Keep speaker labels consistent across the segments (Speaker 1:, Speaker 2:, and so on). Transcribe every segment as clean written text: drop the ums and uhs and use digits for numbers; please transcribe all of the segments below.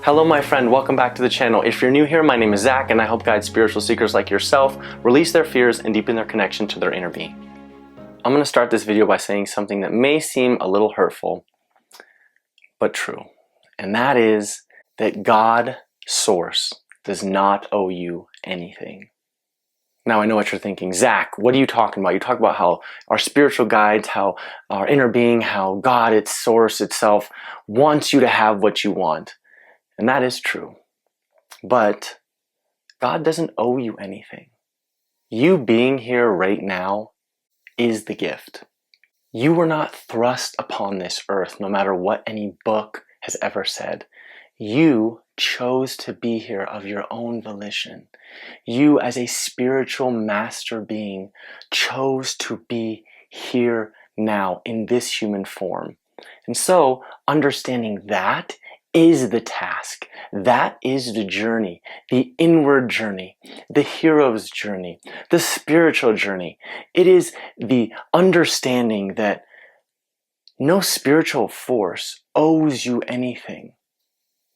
Speaker 1: Hello my friend, welcome back to the channel. If you're new here, my name is Zach and I help guide spiritual seekers like yourself release their fears and deepen their connection to their inner being. I'm going to start this video by saying something that may seem a little hurtful, but true. And that is that God, Source, does not owe you anything. Now I know what you're thinking. Zach, what are you talking about? You talk about how our spiritual guides, how our inner being, how God, its Source itself, wants you to have what you want. And that is true. But God doesn't owe you anything. You being here right now is the gift. You were not thrust upon this earth, no matter what any book has ever said. You chose to be here of your own volition. You, as a spiritual master being, chose to be here now in this human form. And so, understanding that is the task. That is the journey, the inward journey, the hero's journey, the spiritual journey. It is the understanding that no spiritual force owes you anything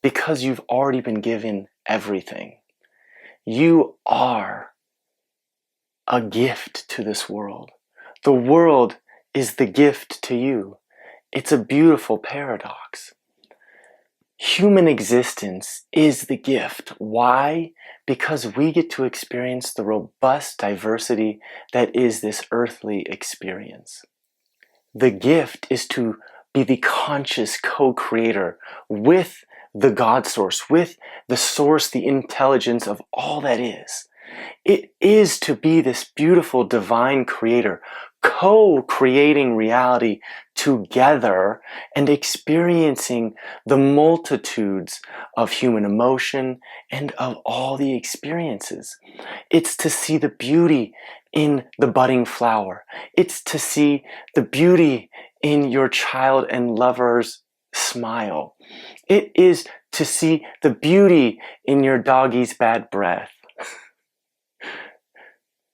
Speaker 1: because you've already been given everything. You are a gift to this world. The world is the gift to you. It's a beautiful paradox. Human existence is the gift. Why? Because we get to experience the robust diversity that is this earthly experience. The gift is to be the conscious co-creator with the God Source, with the Source, the intelligence of all that is. It is to be this beautiful divine creator, co-creating reality together and experiencing the multitudes of human emotion and of all the experiences. It's to see the beauty in the budding flower. It's to see the beauty in your child and lover's smile. It is to see the beauty in your doggy's bad breath.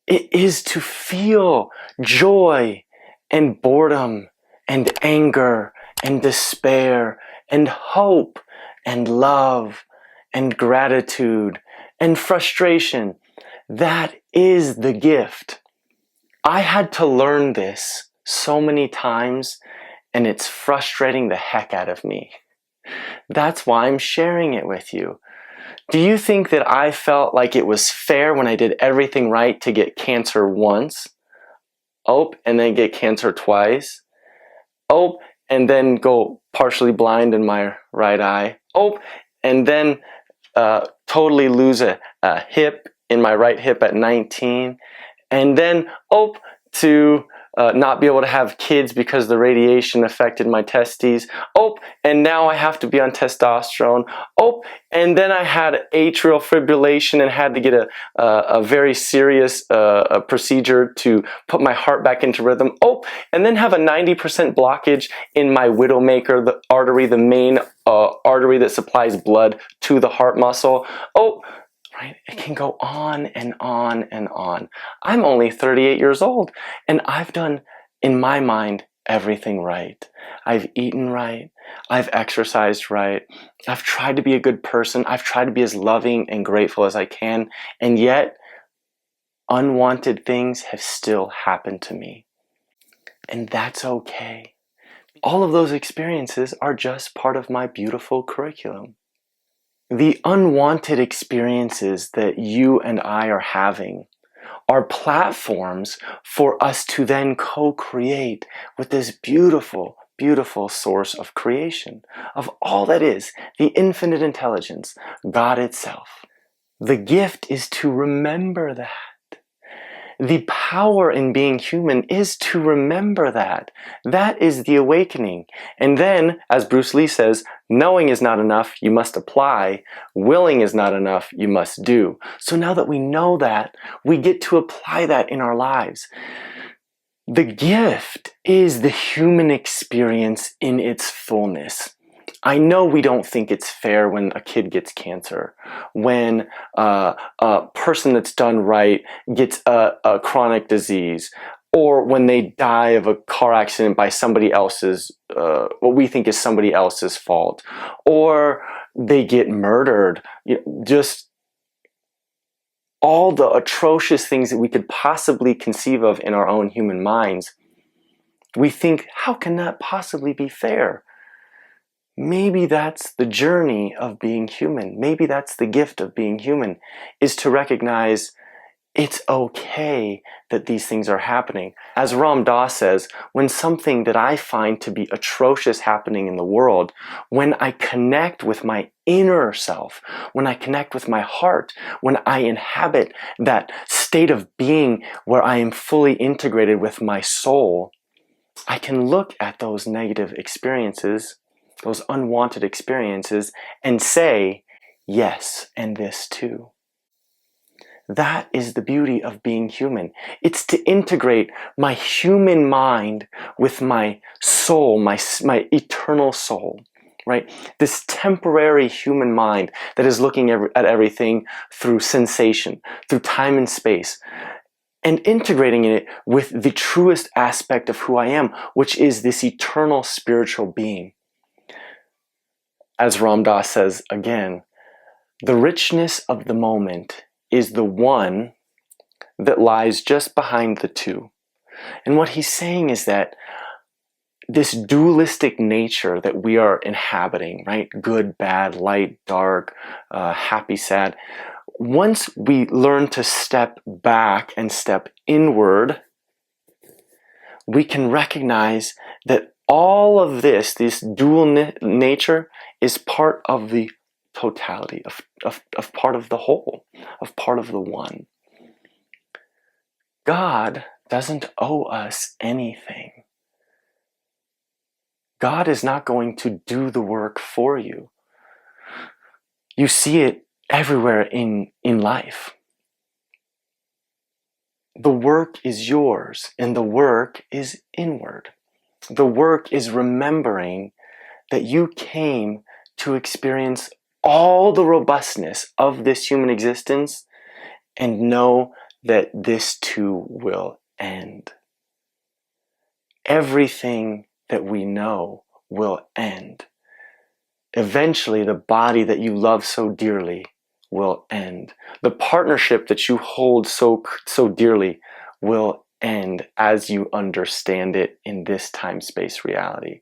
Speaker 1: It is to feel joy and boredom and anger and despair and hope and love and gratitude and frustration. That is the gift. I had to learn this so many times and it's frustrating the heck out of me. That's why I'm sharing it with you. Do you think that I felt like it was fair when I did everything right to get cancer once? And then get cancer twice? And then go partially blind in my right eye? And then totally lose a hip in my right hip at 19? And then, to not be able to have kids because the radiation affected my testes. And now I have to be on testosterone. And then I had atrial fibrillation and had to get a very serious procedure to put my heart back into rhythm. And then have a 90% blockage in my widowmaker, the artery, the main artery that supplies blood to the heart muscle. Right? It can go on and on and on. I'm only 38 years old and I've done, in my mind, everything right. I've eaten right. I've exercised right. I've tried to be a good person. I've tried to be as loving and grateful as I can. And yet, unwanted things have still happened to me. And that's okay. All of those experiences are just part of my beautiful curriculum. The unwanted experiences that you and I are having are platforms for us to then co-create with this beautiful, beautiful source of creation, of all that is, the infinite intelligence, God itself. The gift is to remember that. The power in being human is to remember that. That is the awakening. And then, as Bruce Lee says, knowing is not enough, you must apply. Willing is not enough, you must do. So now that we know that, we get to apply that in our lives. The gift is the human experience in its fullness. I know we don't think it's fair when a kid gets cancer, when a person that's done right gets a chronic disease, or when they die of a car accident by somebody else's, what we think is somebody else's fault, or they get murdered. Just all the atrocious things that we could possibly conceive of in our own human minds. We think, how can that possibly be fair? Maybe that's the journey of being human. Maybe that's the gift of being human, is to recognize it's okay that these things are happening. As Ram Dass says, when something that I find to be atrocious happening in the world, when I connect with my inner self, when I connect with my heart, when I inhabit that state of being where I am fully integrated with my soul, I can look at those negative experiences, those unwanted experiences, and say, yes, and this too. That is the beauty of being human. It's to integrate my human mind with my soul, my eternal soul, right? This temporary human mind that is looking at everything through sensation, through time and space, and integrating it with the truest aspect of who I am, which is this eternal spiritual being. As Ram Dass says again, the richness of the moment is the one that lies just behind the two. And what he's saying is that this dualistic nature that we are inhabiting, right? Good, bad, light, dark, happy, sad. Once we learn to step back and step inward, we can recognize that all of this dual nature, is part of the totality, of part of the whole, of part of the one. God doesn't owe us anything. God is not going to do the work for you. You see it everywhere in life. The work is yours, and the work is inward. The work is remembering that you came to experience all the robustness of this human existence and know that this too will end. Everything that we know will end. Eventually, the body that you love so dearly will end. The partnership that you hold so dearly will end as you understand it in this time-space reality.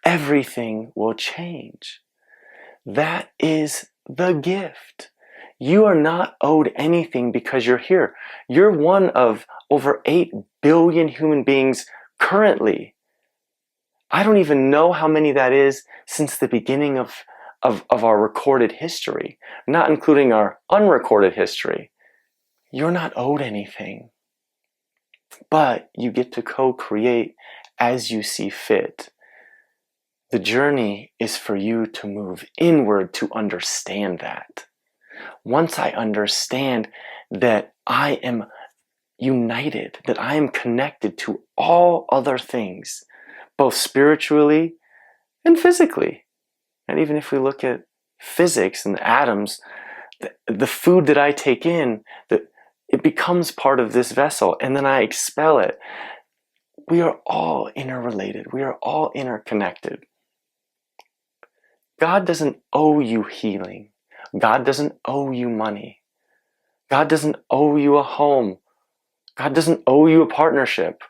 Speaker 1: Everything will change. That is the gift. You are not owed anything because you're here. You're one of over 8 billion human beings currently. I don't even know how many that is since the beginning of our recorded history, not including our unrecorded history. You're not owed anything, but you get to co-create as you see fit. The journey is for you to move inward to understand that. Once I understand that I am united, that I am connected to all other things, both spiritually and physically. And even if we look at physics and the atoms, the food that I take in, it becomes part of this vessel, and then I expel it. We are all interrelated. We are all interconnected. God doesn't owe you healing. God doesn't owe you money. God doesn't owe you a home. God doesn't owe you a partnership.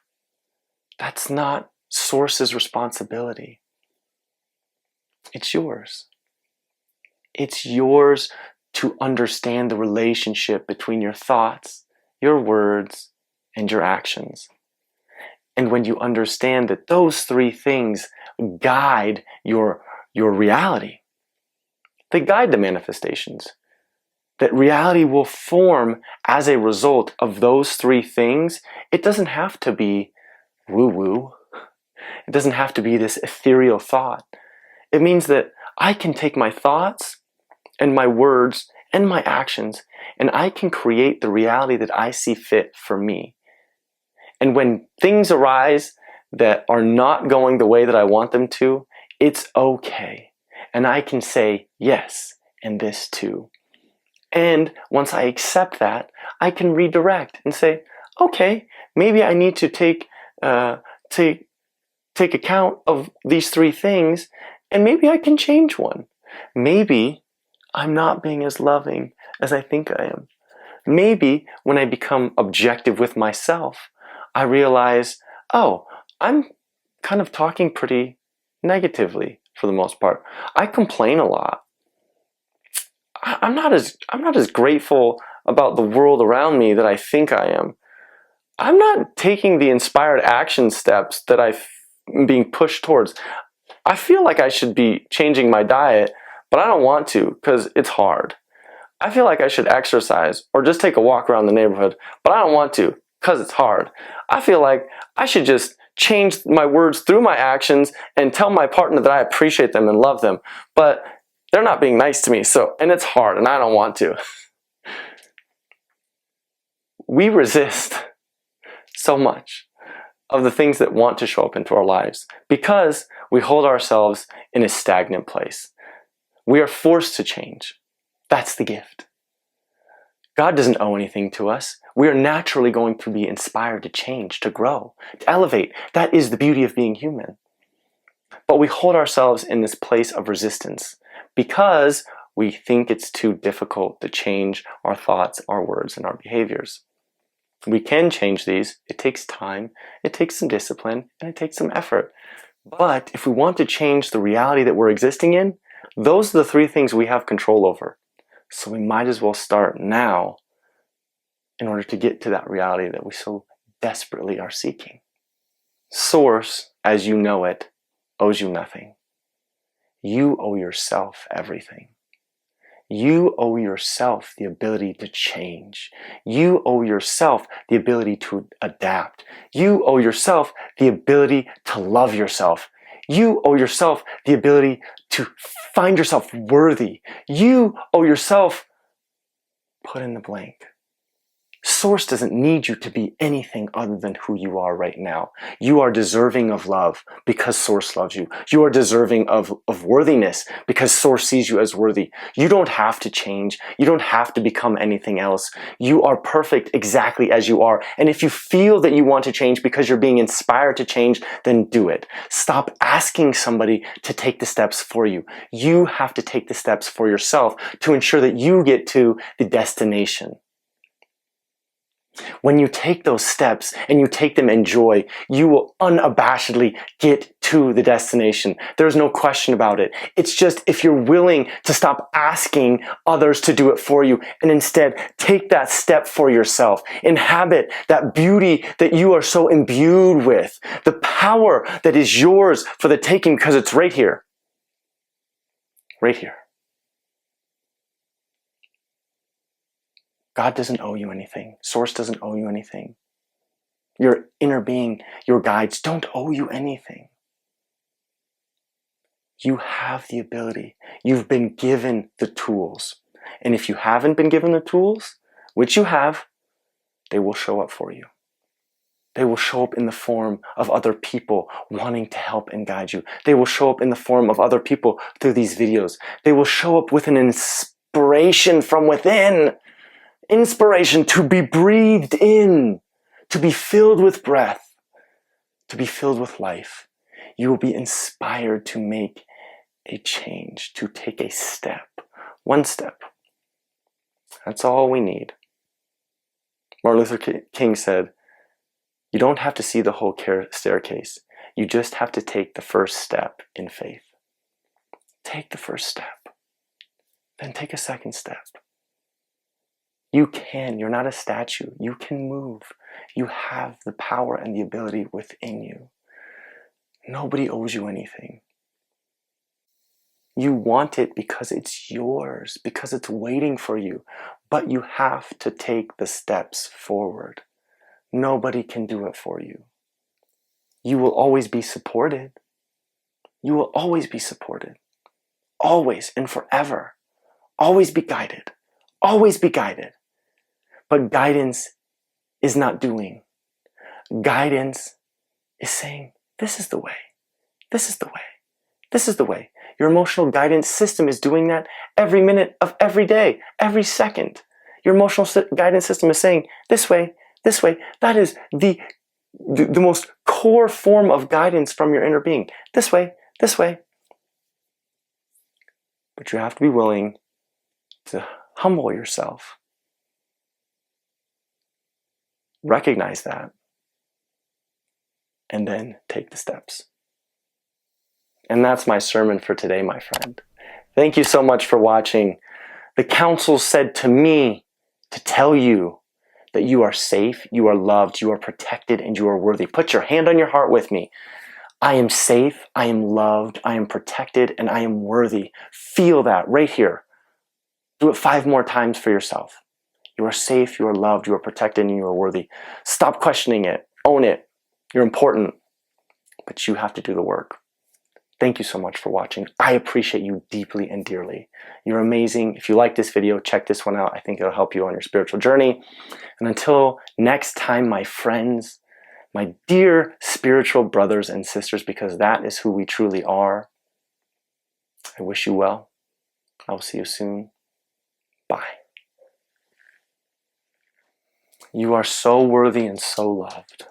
Speaker 1: That's not Source's responsibility. It's yours. It's yours to understand the relationship between your thoughts, your words, and your actions. And when you understand that those 3 things guide your reality, they guide the manifestations, that reality will form as a result of those 3 things. It doesn't have to be woo-woo. It doesn't have to be this ethereal thought. It means that I can take my thoughts and my words and my actions, and I can create the reality that I see fit for me. And when things arise that are not going the way that I want them to, it's okay. And I can say yes, and this too. And once I accept that, I can redirect and say, okay, maybe I need to take account of these three things, and maybe I can change one. Maybe I'm not being as loving as I think I am. Maybe when I become objective with myself, I realize, oh, I'm kind of talking pretty negatively for the most part. I complain a lot. I'm not as grateful about the world around me that I think I am. I'm not taking the inspired action steps that I'm being pushed towards. I feel like I should be changing my diet, but I don't want to because it's hard. I feel like I should exercise or just take a walk around the neighborhood, but I don't want to because it's hard. I feel like I should just change my words through my actions and tell my partner that I appreciate them and love them, but they're not being nice to me, and it's hard and I don't want to. We resist so much of the things that want to show up into our lives because we hold ourselves in a stagnant place. We are forced to change. That's the gift. God doesn't owe anything to us. We are naturally going to be inspired to change, to grow, to elevate. That is the beauty of being human. But we hold ourselves in this place of resistance because we think it's too difficult to change our thoughts, our words, and our behaviors. We can change these. It takes time, it takes some discipline, and it takes some effort. But if we want to change the reality that we're existing in, those are the three things we have control over. So we might as well start now in order to get to that reality that we so desperately are seeking. Source, as you know it, owes you nothing. You owe yourself everything. You owe yourself the ability to change. You owe yourself the ability to adapt. You owe yourself the ability to love yourself. You owe yourself the ability to find yourself worthy. You owe yourself, put in the blank. Source doesn't need you to be anything other than who you are right now. You are deserving of love because Source loves you. You are deserving of worthiness because Source sees you as worthy. You don't have to change. You don't have to become anything else. You are perfect exactly as you are. And if you feel that you want to change because you're being inspired to change, then do it. Stop asking somebody to take the steps for you. You have to take the steps for yourself to ensure that you get to the destination. When you take those steps and you take them in joy, you will unabashedly get to the destination. There's no question about it. It's just if you're willing to stop asking others to do it for you and instead take that step for yourself, inhabit that beauty that you are so imbued with, the power that is yours for the taking because it's right here. Right here. God doesn't owe you anything. Source doesn't owe you anything. Your inner being, your guides don't owe you anything. You have the ability. You've been given the tools. And if you haven't been given the tools, which you have, they will show up for you. They will show up in the form of other people wanting to help and guide you. They will show up in the form of other people through these videos. They will show up with an inspiration from within. Inspiration to be breathed in, to be filled with breath, to be filled with life. You will be inspired to make a change, to take a step, one step. That's all we need. Martin Luther King said, you don't have to see the whole staircase. You just have to take the first step in faith. Take the first step. Then take a second step. You can. You're not a statue. You can move. You have the power and the ability within you. Nobody owes you anything. You want it because it's yours, because it's waiting for you. But you have to take the steps forward. Nobody can do it for you. You will always be supported. You will always be supported. Always and forever. Always be guided. Always be guided. But guidance is not doing. Guidance is saying, this is the way. This is the way. This is the way. Your emotional guidance system is doing that every minute of every day, every second. Your emotional guidance system is saying, this way, This way, that is the most core form of guidance from your inner being. This way, this way. But you have to be willing to humble yourself. Recognize that. And then take the steps. And that's my sermon for today, my friend. Thank you so much for watching. The council said to me to tell you that you are safe, you are loved, you are protected, and you are worthy. Put your hand on your heart with me. I am safe, I am loved, I am protected, and I am worthy. Feel that right here. Do it 5 more times for yourself. You are safe, you are loved, you are protected, and you are worthy. Stop questioning it. Own it. You're important. But you have to do the work. Thank you so much for watching. I appreciate you deeply and dearly. You're amazing. If you like this video, check this one out. I think it'll help you on your spiritual journey. And until next time, my friends, my dear spiritual brothers and sisters, because that is who we truly are, I wish you well. I will see you soon. Bye. You are so worthy and so loved.